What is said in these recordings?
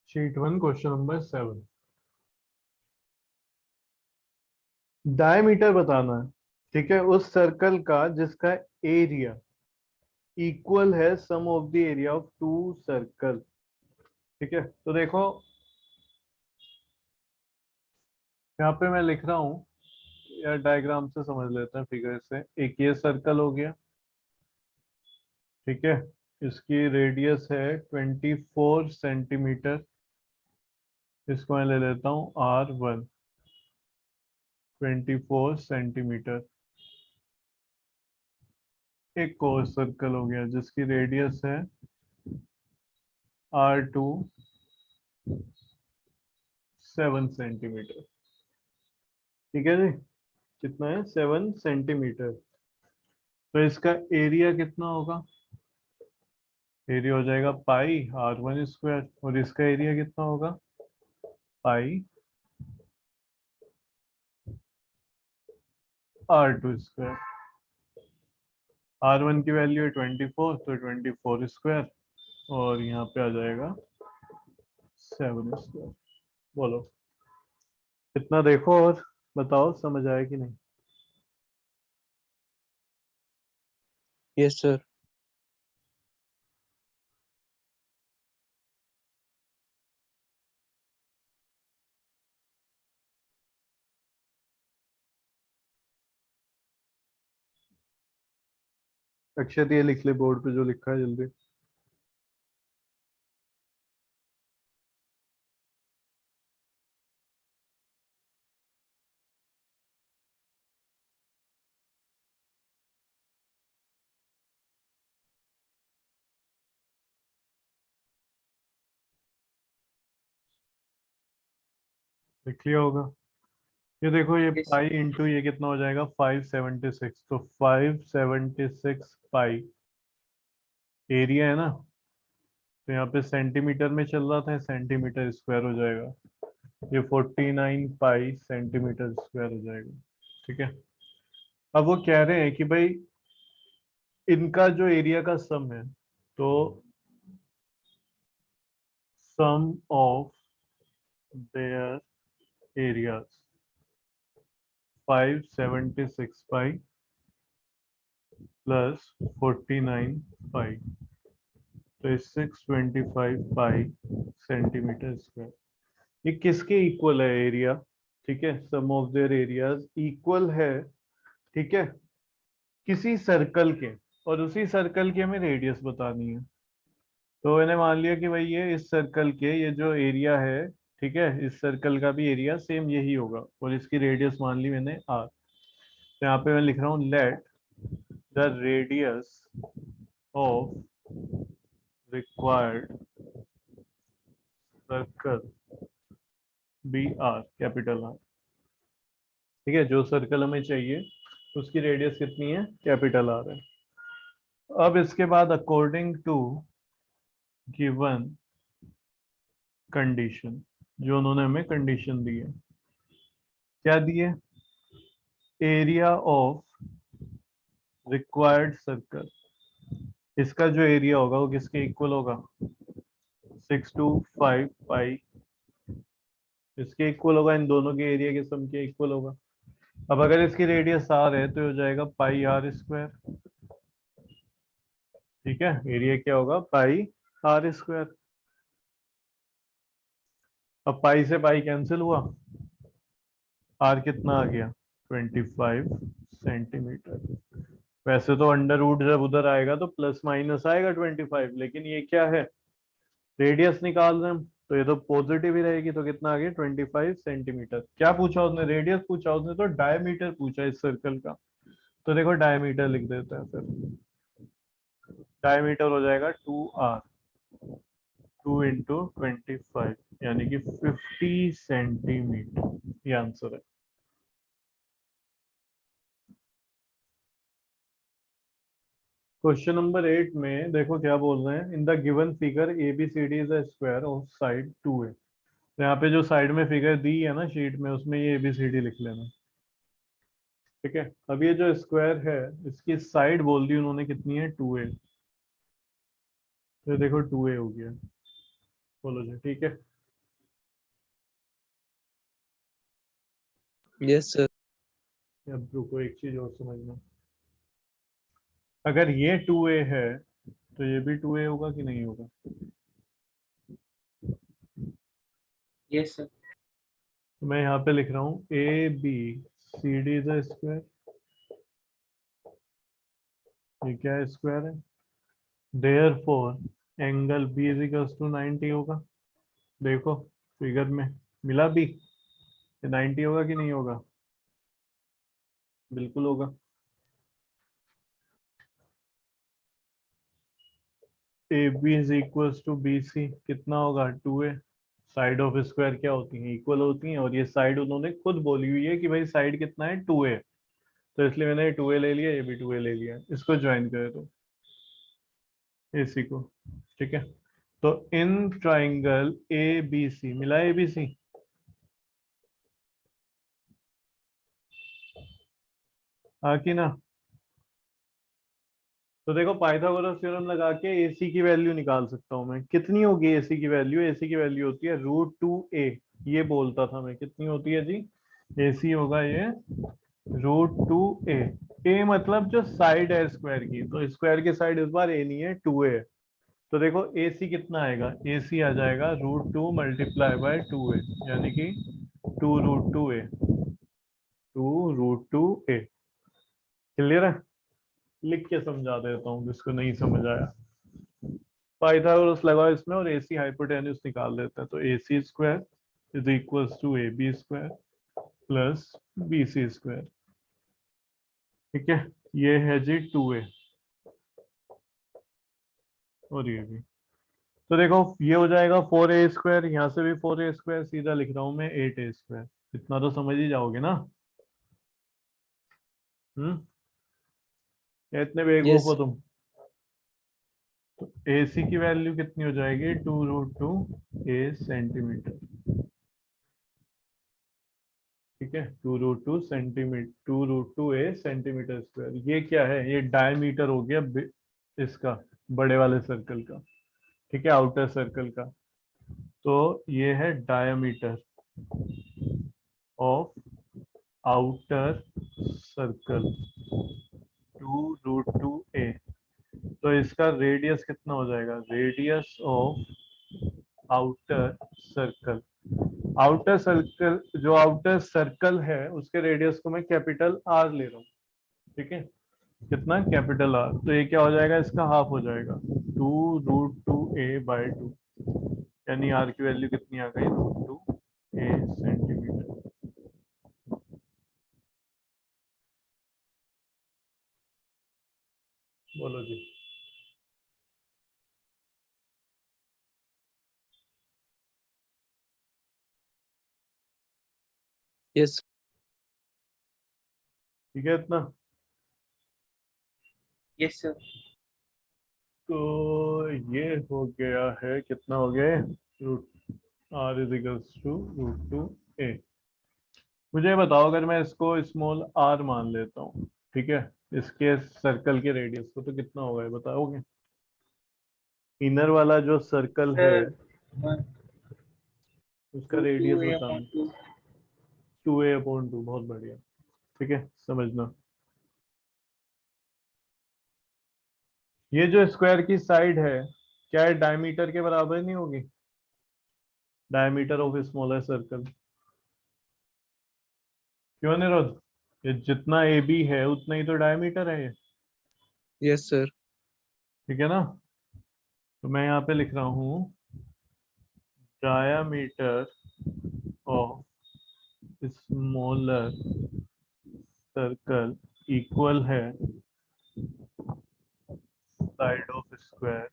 Sheet 1 question number 7। Diameter बताना है, ठीक है, उस सर्कल का जिसका एरिया इक्वल है sum of the area of two circle. ठीक है, तो देखो यहाँ पे मैं लिख रहा हूँ, या डायग्राम से समझ लेते हैं, फिगर से। एक ये सर्कल हो गया, ठीक है, इसकी रेडियस है 24 सेंटीमीटर। इसको मैं ले लेता हूँ R1, 24 सेंटीमीटर। एक और सर्कल हो गया जिसकी रेडियस है R2, 7 सेंटीमीटर। ठीक है जी, कितना है? 7 सेंटीमीटर। तो इसका एरिया कितना होगा? एरिया हो जाएगा पाई R1 स्क्वायर, और इसका एरिया कितना होगा? पाई R2 स्क्वायर। R1 की वैल्यू है 24, तो 24 स्क्वायर, और यहाँ पे आ जाएगा 7 स्क्वायर। बोलो कितना, देखो और बताओ समझ आया कि नहीं। Yes sir. अक्षत ये लिख ले बोर्ड पे जो लिखा है, जल्दी। लिख लिया होगा। ये देखो, ये पाई इंटू ये कितना हो जाएगा? 576। तो 576 पाई एरिया है ना, तो यहाँ पे सेंटीमीटर में चल रहा था, सेंटीमीटर स्क्वायर हो जाएगा। ये 49 पाई सेंटीमीटर स्क्वायर हो जाएगा। ठीक है, अब वो कह रहे हैं कि भाई इनका जो एरिया का सम है, तो sum of their areas 576 pi plus 49 pi, तो 625 पाई सेंटीमीटर स्क्वायर। ये किसके इक्वल है एरिया? ठीक है, sum of their areas equal है, ठीक है, किसी सर्कल के, और उसी सर्कल की हमें रेडियस बतानी है। तो मैंने मान लिया कि भाई ये इस सर्कल के ये जो एरिया है, ठीक है, इस सर्कल का भी एरिया सेम यही होगा, और इसकी रेडियस मान ली मैंने R। तो यहाँ पे मैं लिख रहा हूँ let the radius of required circle be R, capital R। ठीक है, जो सर्कल हमें चाहिए उसकी रेडियस कितनी है? कैपिटल R है। अब इसके बाद अकॉर्डिंग टू गिवन कंडीशन, जो उन्होंने हमें कंडीशन दी है, क्या दी है? एरिया ऑफ रिक्वायर्ड सर्कल, इसका जो एरिया होगा वो किसके इक्वल होगा? 625 पाई, इसके इक्वल होगा, इन दोनों के एरिया के सम के इक्वल होगा। अब अगर इसकी रेडियस R है तो हो जाएगा पाई R स्क्वायर। ठीक है, एरिया क्या होगा? पाई R स्क्वायर। अब पाई से पाई कैंसिल हुआ, R कितना आ गया? 25 सेंटीमीटर। वैसे तो अंडर रूट जब उधर आएगा तो प्लस माइनस आएगा 25, लेकिन ये क्या है? रेडियस निकाल रहे हैं हम, तो ये तो पॉजिटिव ही रहेगी। तो कितना आ गया? 25 सेंटीमीटर। क्या पूछा उसने? रेडियस पूछा उसने, तो डायमीटर पूछा इस सर्कल का। तो देखो डायमीटर लिख देते हैं फिर। डायमीटर हो जाएगा 2R, 2 × 25, यानी कि 50 सेंटीमीटर। ये आंसर है। क्वेश्चन नंबर 8 में देखो क्या बोल रहे हैं। In the given figure ABCD is a square of side 2A। तो यहाँ पे जो साइड में फिगर दी है ना शीट में, उसमें ये ABCD लिख लेना। ठीक है, अब ये जो स्क्वायर है इसकी साइड बोल दी उन्होंने कितनी है? 2A। तो देखो 2A हो गया। बोलो जी, ठीक है। Yes, sir. अब रुको, एक चीज और समझना, अगर ये 2a है तो ये भी 2a होगा कि नहीं होगा? Yes, sir. तो मैं यहाँ पे लिख रहा हूँ A B C D is square, ये क्या है, स्क्वायर है। Therefore angle B is equals to 90 होगा। देखो फिगर में मिला बी, ये 90 होगा कि नहीं होगा? बिल्कुल होगा। A B is equals to B C कितना होगा? 2a। साइड ऑफ स्क्वायर क्या होती है? इक्वल होती हैं, और ये साइड उन्होंने खुद बोली हुई है कि भाई साइड कितना है? 2a। तो इसलिए मैंने 2a ले लिया, ये भी 2a ले लिया, इसको ज्वाइन करे तो AC को, ठीक है। तो इन ट्राइंगल ए बी सी मिला, ए बी सी, हाँ कि ना? तो देखो पाइथागोरस थ्योरम लगा के AC की वैल्यू निकाल सकता हूँ मैं। कितनी होगी AC की वैल्यू? AC की वैल्यू होती है √2a। ये बोलता था मैं, कितनी होती है जी? AC होगा ये √2a। a मतलब जो साइड है स्क्वायर की, तो स्क्वायर की साइड इस बार a नहीं है, 2a है। तो देखो AC कितना आएगा? AC आ जाएगा √2 मल्टीप्लाई बाय 2a, यानी कि 2√2a, 2√2a। क्लियर है? लिख के समझा देता हूँ जिसको नहीं समझ आया। पाइथागोरस लगाओ इसमें और AC हाइपोटेन्यूस निकाल लेते हैं। तो AC square is equals to AB square plus BC square, ठीक है। ये है जी 2a, और ये भी। तो देखो ये हो जाएगा 4a स्क्वायर, यहाँ से भी 4a स्क्वायर, सीधा लिख रहा हूँ मैं 8a स्क्वायर। इतना तो समझ ही जाओगे ना? या इतने बेवकूफ हो Yes. तुम? तो AC की वैल्यू कितनी हो जाएगी? 2√2 a सेंटीमीटर, ठीक है। 2√2 a सेंटीमीटर स्क्वायर। ये क्या है? ये डायमीटर हो गया इसका, बड़े वाले सर्कल का, ठीक है, आउटर सर्कल का। तो ये है diameter of outer circle 2√2a। तो इसका रेडियस कितना हो जाएगा? Radius of outer circle, outer circle, जो आउटर सर्कल है उसके रेडियस को मैं कैपिटल R ले रहा हूँ, ठीक है। कितना? Capital R। तो ये क्या हो जाएगा? इसका हाफ हो जाएगा, 2√2a/2, यानी R की वैल्यू कितनी आ गई? √2a centimetre. बोलो जी। Yes. ठीक है इतना? Yes, sir. तो ये हो गया है, कितना हो गया? Root R is equals to √2a। मुझे बताओ, अगर मैं इसको स्मॉल r मान लेता हूँ, ठीक है, इसके सर्कल के रेडियस को, तो कितना होगा ये बताओगे? इनर वाला जो सर्कल है Sir, one, उसका two, रेडियस two A बताना। upon two. 2a/2, बहुत बढ़िया, ठीक है, समझना। ये जो स्क्वायर की साइड है, क्या है डायमीटर के बराबर नहीं होगी? डायमीटर ऑफ स्मॉलर सर्कल, क्यों निरोध? ये जितना ए बी है उतना ही तो डायमीटर है ये, Yes, sir. ठीक है ना? तो मैं यहाँ पे लिख रहा हूँ diameter of smaller circle equal है side of square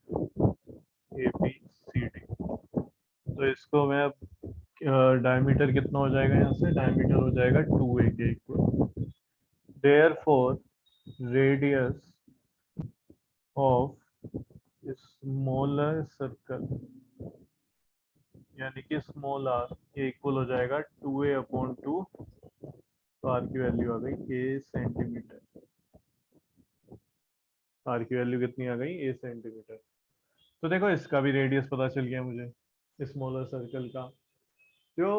A B C D. तो इसको मैं अब डायमीटर कितना हो जाएगा? यहाँ से डायमीटर हो जाएगा 2a के equal. Therefore radius of smaller circle, यानी कि स्मॉल r, ये इक्वल हो जाएगा 2a/2। तो r की वैल्यू आ गई a सेंटीमीटर। r की वैल्यू कितनी आ गई? a centimetre. तो देखो इसका भी रेडियस पता चल गया मुझे, स्मॉलर सर्कल का। जो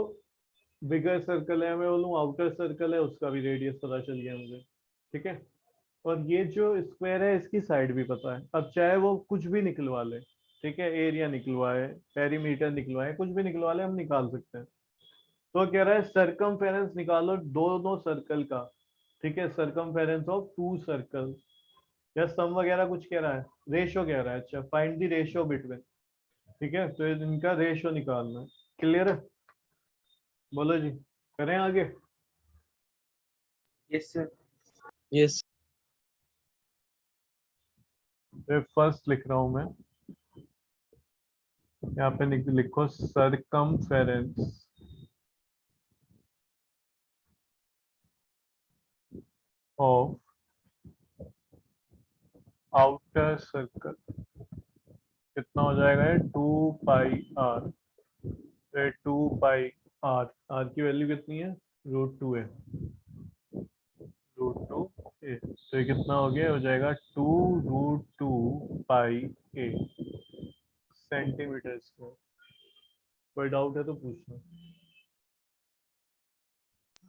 बिगर सर्कल है, मैं बोलूँ आउटर सर्कल है, उसका भी रेडियस पता चल गया मुझे। ठीक है, और ये जो स्क्वायर है इसकी साइड भी पता है। अब चाहे वो कुछ भी निकलवा ले, ठीक है, एरिया निकलवाए, पेरीमीटर निकलवाए, कुछ भी निकलवा ले, हम निकाल सकते हैं। तो कह रहा है सरकमफेरेंस निकालो दोनों सर्कल का। ठीक है, सरकमफेरेंस ऑफ टू सर्कल, या सम वगैरह कुछ कह रहा है, रेशो कह रहा है। अच्छा, फाइंड द रेशो बिटवीन। ठीक है, तो इनका रेशो निकालना है। क्लियर है? बोलो जी, करें आगे? Yes, sir. Yes. फर्स्ट लिख रहा हूं मैं, यहाँ पे लिखो सरकमफेरेंस ऑफ आउटर सर्कल कितना हो जाएगा? 2 पाई आर। 2 पाई आर, आर की वैल्यू कितनी है? √2 है, √2 ए। तो ये कितना हो गया? हो जाएगा 2√2 पाई ए सेंटीमीटर स्क्वायर। कोई डाउट है तो पूछना।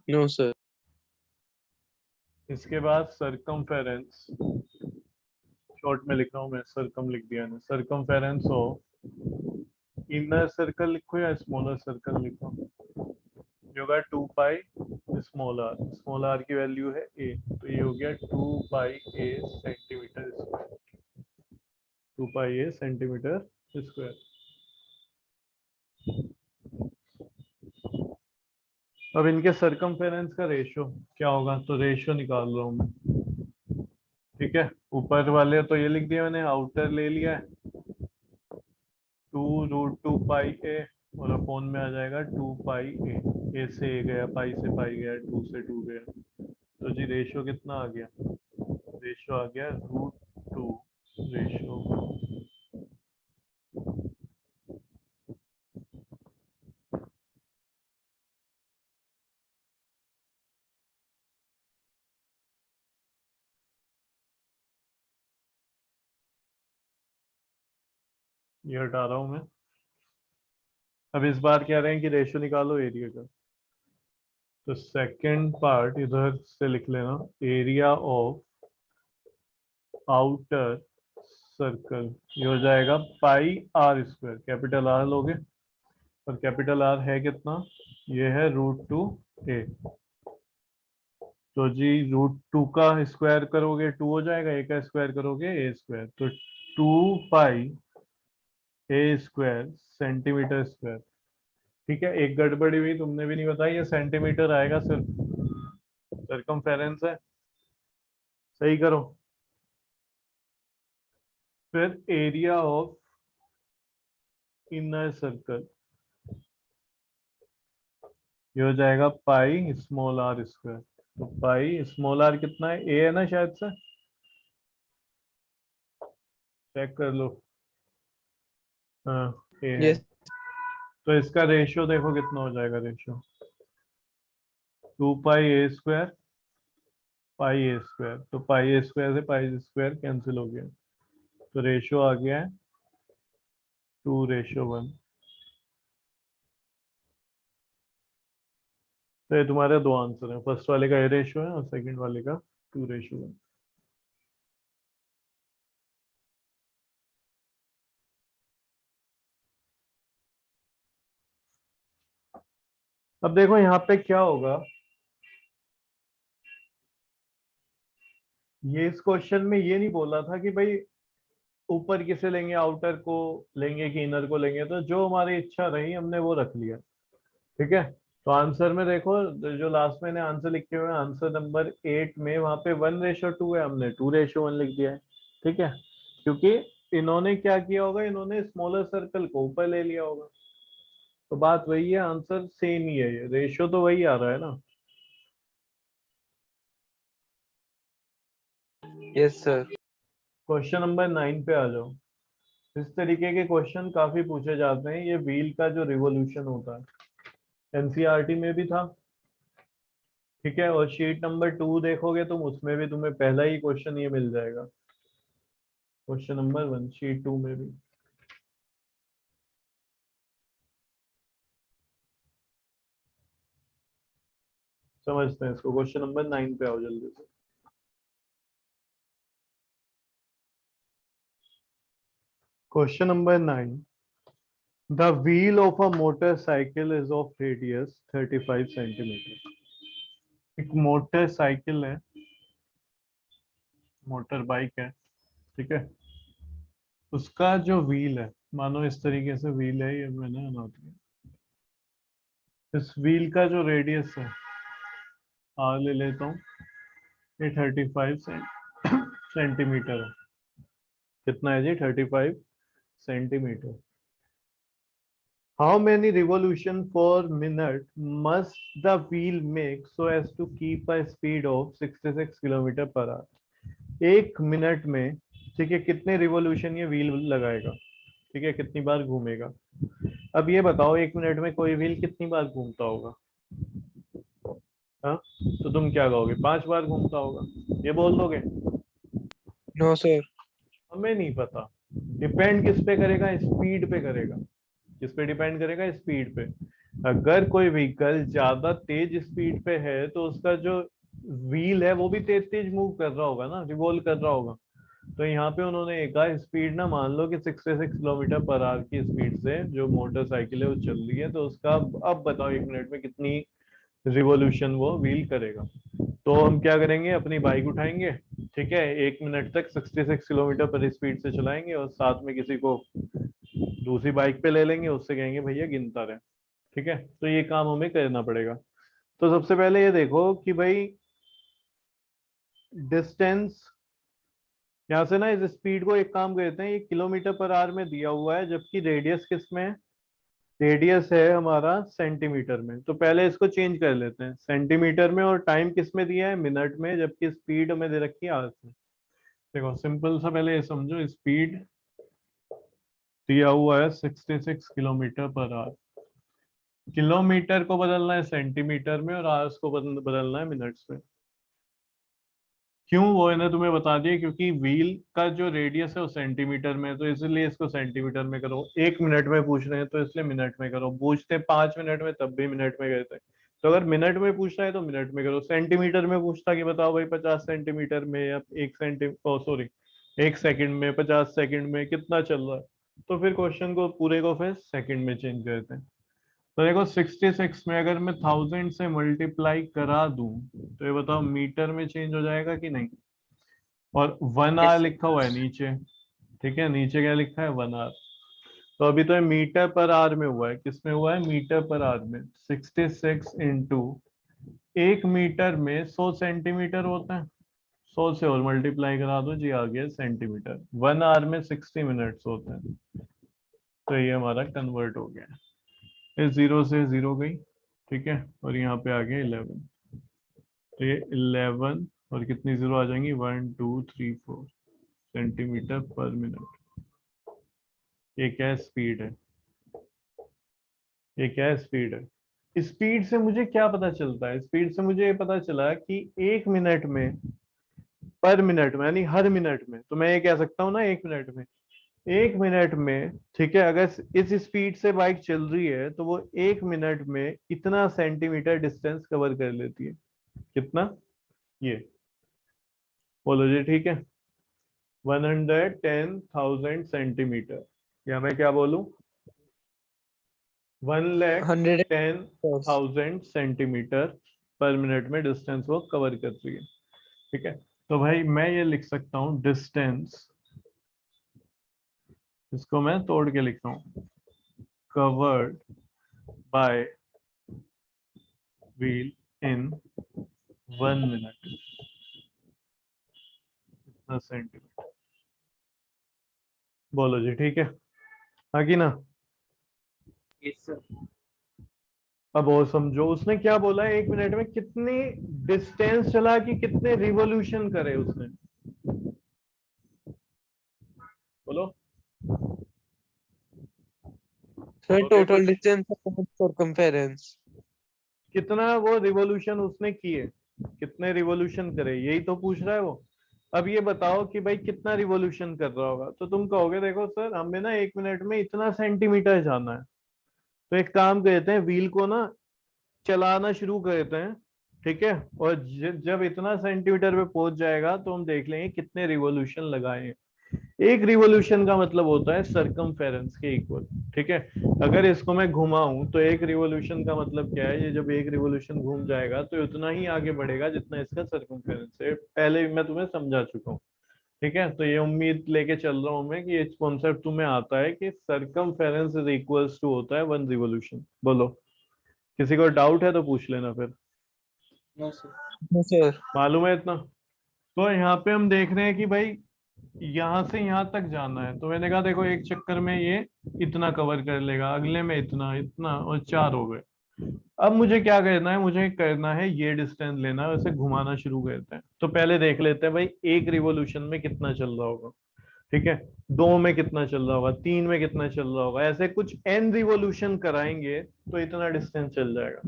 No, sir. इसके बाद सरकमफेरेंस, शॉर्ट में लिख रहा हूँ मैं, सरकम लिख दिया ना, सरकमफेरेंस ऑफ इनर सर्कल लिखो या स्मॉलर सर्कल लिखो, जो होगा 2 पाई स्मॉल आर की वैल्यू है ए, तो ये हो गया 2 पाई ए सेंटीमीटर स्क्वायर। 2 पाई ए सेंटीमीटर स्क्वायर। अब इनके सरकमफेरेंस का रेशो क्या होगा? तो रेशो निकाल रहा हूँ मैं। ठीक है, ऊपर वाले तो ये लिख दिया मैंने, आउटर ले लिया है 2√2 पाई ए, और अपोन में आ जाएगा 2 पाई ए। ए से ए गया, पाई से पाई गया, 2 से 2 गया। तो जी रेशो कितना आ गया? रेशो आ गया √2 रेशो। ये हटा रहा हूँ मैं। अब इस बार कह रहे हैं कि रेशो निकालो एरिया का, तो सेकंड पार्ट इधर से लिख लेना, एरिया ऑफ आउटर सर्कल। ये हो जाएगा पाई आर स्क्वायर, कैपिटल आर लोगे, और कैपिटल आर है कितना? ये है √2 ए। तो जी √2 का स्क्वायर करोगे 2 हो जाएगा, ए का स्क्वायर करोगे ए स्क्वायर, तो 2 पाई ए स्क्वायर सेंटीमीटर स्क्वायर। ठीक है, एक गड़बड़ी हुई, तुमने भी नहीं बताई, ये सेंटीमीटर आएगा सिर्फ, सरकमफेरेंस है, सही करो। फिर एरिया ऑफ इनर सर्कल, ये हो जाएगा पाई स्मॉल आर स्क्वायर। तो पाई स्मॉल आर कितना है? ए है ना शायद से, चेक कर लो। हाँ, ए है। Yes. तो इसका रेशियो देखो कितना हो जाएगा, रेशियो 2 पाई ए स्क्वायर पाई ए स्क्वायर। तो पाई ए स्क्वायर से पाई स्क्वायर कैंसिल हो गया, तो रेशियो आ गया है 2:1। तो ये तुम्हारे दो आंसर हैं, फर्स्ट वाले का ए रेशियो है और सेकंड वाले का 2:1। अब देखो यहाँ पे क्या होगा, ये इस क्वेश्चन में ये नहीं बोला था कि भाई ऊपर किसे लेंगे, आउटर को लेंगे कि इनर को लेंगे, तो जो हमारी इच्छा रही हमने वो रख लिया। ठीक है, तो आंसर में देखो, जो लास्ट में आंसर लिखे हुए हैं, आंसर नंबर 8 में वहां पे 1:2 है, हमने 2:1 लिख दिया है। ठीक है, क्योंकि इन्होंने क्या किया होगा, इन्होंने स्मॉलर सर्कल को ऊपर ले लिया होगा। तो बात वही है, आंसर सेम ही है, ये रेशियो तो वही आ रहा है ना। Yes, sir. क्वेश्चन नंबर 9 पे आ जाओ। इस तरीके के क्वेश्चन काफी पूछे जाते हैं, ये व्हील का जो रिवोल्यूशन होता है एनसीईआरटी में भी था। ठीक है, और शीट नंबर 2 देखोगे तुम, उसमें भी तुम्हें पहला ही क्वेश्चन ये मिल जाएगा, क्वेश्चन नंबर 1 शीट 2 में भी। समझते हैं इसको। क्वेश्चन नंबर 9 पे आओ जल्दी से। Question number 9, the wheel of a motorcycle is of radius 35 centimetre. एक मोटरसाइकिल है, मोटर बाइक है, ठीक है। उसका जो व्हील है, मानो इस तरीके से व्हील है, ये मैंने नोट किया। इस व्हील का जो रेडियस है, ले लेता हूँ, ये 35 सेंटीमीटर है। कितना है जी? 35 centimetre. How many revolution for minute must the wheel make so as to keep a speed of 66 kilometre per hour. एक मिनट में, ठीक है, कितने रिवॉल्यूशन ये व्हील लगाएगा, ठीक है, कितनी बार घूमेगा। अब ये बताओ, एक मिनट में कोई व्हील कितनी बार घूमता होगा? हाँ, तो तुम क्या कहोगे? 5 बार घूमता होगा, ये बोल दोगे? No, sir. हमें नहीं पता। डिपेंड किस पे करेगा? स्पीड पे करेगा। किस पे डिपेंड करेगा? स्पीड पे। अगर कोई व्हीकल ज्यादा तेज स्पीड पे है तो उसका जो व्हील है वो भी तेज तेज मूव कर रहा होगा ना, रिवॉल्व कर रहा होगा। तो यहाँ पे उन्होंने एक स्पीड ना, मान लो कि 66 किलोमीटर पर आवर की स्पीड से जो मोटरसाइकिल है वो चल रही है, तो उसका अब बताओ एक मिनट में कितनी रिवॉल्यूशन वो व्हील करेगा। तो हम क्या करेंगे? अपनी बाइक उठाएंगे, ठीक है, एक मिनट तक 66 किलोमीटर पर स्पीड से चलाएंगे और साथ में किसी को दूसरी बाइक पे ले लेंगे, उससे कहेंगे भैया गिनता रहे, ठीक है। तो ये काम हमें करना पड़ेगा। तो सबसे पहले ये देखो कि भाई डिस्टेंस, यहाँ से ना इस स्पीड को एक काम करते हैं, ये किलोमीटर पर आवर में दिया हुआ है, जबकि रेडियस किस में है? रेडियस है हमारा सेंटीमीटर में। तो पहले इसको चेंज कर लेते हैं सेंटीमीटर में, और टाइम किस में दिया है? मिनट में, जबकि स्पीड हमें दे रखी है आवर से। देखो सिंपल सा, पहले ये समझो, स्पीड दिया हुआ है 66 किलोमीटर पर आवर। किलोमीटर को बदलना है सेंटीमीटर में और आवर्स को बदलना है मिनट्स में। क्यों? वो इन्हें तुम्हें बता दिया, क्योंकि व्हील का जो रेडियस है वो सेंटीमीटर में है, तो इसलिए इसको सेंटीमीटर में करो। एक मिनट में पूछ रहे हैं तो इसलिए मिनट में करो। पूछते 5 मिनट में तब भी मिनट में करते हैं। तो अगर मिनट में पूछ रहा है तो मिनट में करो। सेंटीमीटर में पूछता कि बताओ भाई 50 सेंटीमीटर में या 1 सेकंड में, 50 सेकंड में कितना चल रहा है, तो फिर क्वेश्चन को पूरे को फिर सेकंड में चेंज करते हैं। तो देखो 66 में अगर मैं 1000 से मल्टीप्लाई करा दूं तो ये बताओ मीटर में चेंज हो जाएगा कि नहीं? और 1 आवर Yes, sir. लिखा हुआ है नीचे, ठीक है, नीचे क्या लिखा है? 1 आवर। तो अभी तो ये मीटर पर आवर में हुआ है। किस में हुआ है? मीटर पर आवर में। 66 इंटू, 1 मीटर में 100 सेंटीमीटर होता है, 100 से और मल्टीप्लाई करा दो जी, आ गया सेंटीमीटर। 1 आवर में 60 मिनट्स होते हैं, तो ये हमारा कन्वर्ट हो गया। ये 0 से 0 गई, ठीक है, और यहाँ पे आ गया 11। तो ये 11 और कितनी जीरो आ जाएंगी? 1 2 3 4 सेंटीमीटर पर मिनट। ये क्या स्पीड है? ये क्या स्पीड है? स्पीड से मुझे क्या पता चलता है? स्पीड से मुझे ये पता चला कि 1 मिनट में, पर मिनट में, यानी हर मिनट में, तो मैं ये कह सकता हूँ ना 1 मिनट में, 1 मिनट में, ठीक है, अगर इस स्पीड से बाइक चल रही है तो वो 1 मिनट में इतना सेंटीमीटर डिस्टेंस कवर कर लेती है। कितना? ये बोलो जी, ठीक है, 110,000 सेंटीमीटर, या मैं क्या बोलूं? 100. 110,000 सेंटीमीटर पर मिनट में डिस्टेंस वो कवर कर रही है, ठीक है। तो भाई मैं ये लिख सकता हूँ डिस्टेंस, इसको मैं तोड़ के लिखता हूँ, covered by wheel in 1 minute, इतना सेंटीमीटर। बोलो जी, ठीक है, हाँ कि ना? Yes, sir. अब और समझो, उसने क्या बोला है? 1 मिनट में कितनी डिस्टेंस चला, कि कितने रिवॉल्यूशन करे उसने, बोलो। Sir, बोलोगे total कुछ? distance of circumference. कितना वो रिवॉल्यूशन उसने किए, कितने रिवॉल्यूशन करे, यही तो पूछ रहा है वो। अब ये बताओ कि भाई कितना रिवॉल्यूशन कर रहा होगा, तो तुम कहोगे देखो सर हमें ना 1 मिनट में इतना सेंटीमीटर जाना है। तो एक काम करते हैं, व्हील को ना चलाना शुरू करते हैं, ठीक है। और जब इतना सेंटीमीटर पे पहुंच जाएगा तो हम देख लेंगे कितने रिवॉल्यूशन लगाए हैं। एक रिवॉल्यूशन का मतलब होता है सरकमफेरेंस के इक्वल। ठीक है, अगर इसको मैं घुमाऊं तो एक रिवॉल्यूशन का मतलब क्या है, ये जब एक रिवॉल्यूशन घूम जाएगा तो उतना ही आगे बढ़ेगा जितना इसका सरकमफेरेंस है। पहले भी मैं तुम्हें समझा चुका हूँ। ठीक है, तो ये उम्मीद लेके चल रहा हूं मैं कि ये कॉन्सेप्ट तुम्हें आता है कि सरकमफेरेंस इज इक्वल्स टू होता है 1 रिवॉल्यूशन। बोलो, किसी को डाउट है तो पूछ लेना फिर। No, sir. No, sir. मालूम है इतना? तो यहाँ पे हम देख रहे हैं कि भाई यहाँ से यहाँ तक जाना है, तो मैंने कहा देखो एक चक्कर में ये इतना कवर कर लेगा, अगले में इतना, इतना, और 4 हो गए। अब मुझे क्या करना है, मुझे करना है ये डिस्टेंस लेना है, उसे घुमाना शुरू करते हैं। तो पहले देख लेते हैं भाई एक रिवॉल्यूशन में कितना चल रहा होगा। ठीक है, 2 में कितना चल रहा होगा, 3 में कितना चल रहा होगा, ऐसे कुछ n रिवॉल्यूशन कराएंगे तो इतना डिस्टेंस चल जाएगा।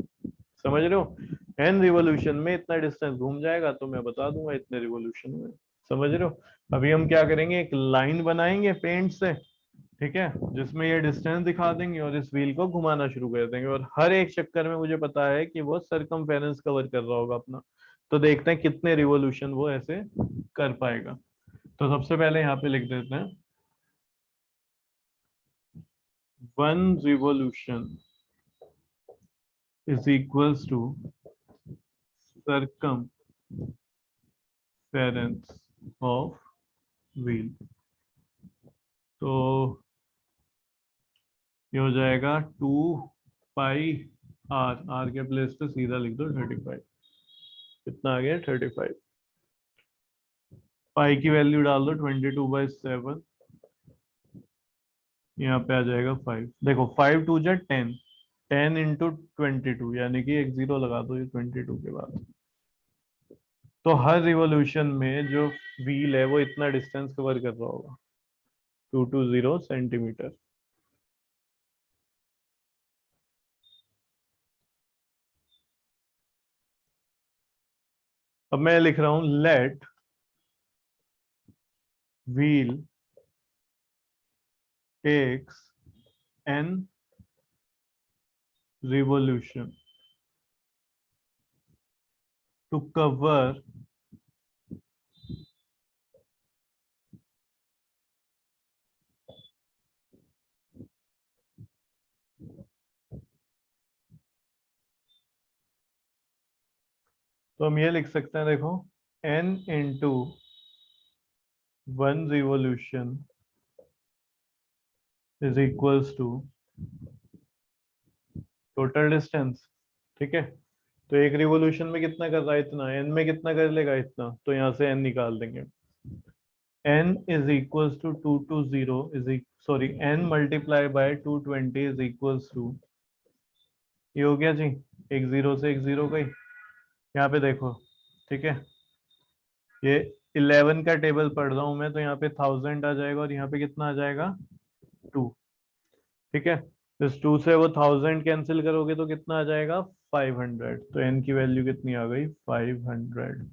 समझ रहे हो? n रिवॉल्यूशन में इतना डिस्टेंस घूम जाएगा तो मैं बता दूंगा इतने रिवॉल्यूशन में। समझ रहे हो? अभी हम क्या करेंगे, एक लाइन बनाएंगे पेंट से, ठीक है, जिसमें ये डिस्टेंस दिखा देंगे और इस व्हील को घुमाना शुरू कर देंगे, और हर एक चक्कर में मुझे पता है कि वो सरकमफेरेंस कवर कर रहा होगा अपना। तो देखते हैं कितने रिवॉल्यूशन वो ऐसे कर पाएगा। तो सबसे पहले यहाँ पे लिख देते हैं 1 revolution is equals to circumference of wheel। तो ये हो जाएगा 2 पाई आर के प्लेस पे सीधा लिख दो 35। कितना आ गया 35। पाई की वैल्यू डाल दो 22/7, यहाँ पे आ जाएगा 5। देखो 5 2 जा 10, 10 इंटू 22, यानी कि एक जीरो लगा दो ये 22 के बाद। तो हर रिवॉल्यूशन में जो व्हील है वो इतना डिस्टेंस कवर कर रहा होगा, 220 सेंटीमीटर। अब मैं लिख रहा हूं let wheel takes n revolution to cover तो हम ये लिख सकते हैं, देखो n into 1 revolution is equals to total distance. ठीक है, तो एक रिवॉल्यूशन में कितना कर रहा है, इतना, n में कितना कर लेगा, इतना, तो यहाँ से n निकाल देंगे। n इज इक्वल्स टू 220 इज sorry n multiply by 220 is equals to, ये हो गया जी, एक जीरो से एक जीरो गई। यहाँ पे देखो, ठीक है, ये 11 का टेबल पढ़ रहा हूं मैं, तो यहाँ पे 1000 आ जाएगा और यहाँ पे कितना आ जाएगा 2। ठीक है, इस 2 से वो 1000 कैंसिल करोगे तो कितना आ जाएगा 500। तो n की वैल्यू कितनी आ गई 500।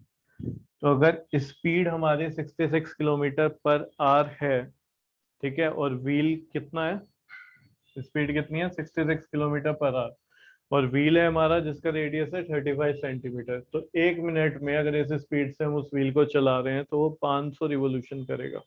तो अगर स्पीड हमारे 66 किलोमीटर पर आवर है, ठीक है, और व्हील कितना है, स्पीड कितनी है 66 किलोमीटर पर आवर, और व्हील है हमारा जिसका रेडियस है 35 सेंटीमीटर, तो 1 मिनट में अगर इस स्पीड से हम उस व्हील को चला रहे हैं तो वो 500 रिवॉल्यूशन करेगा।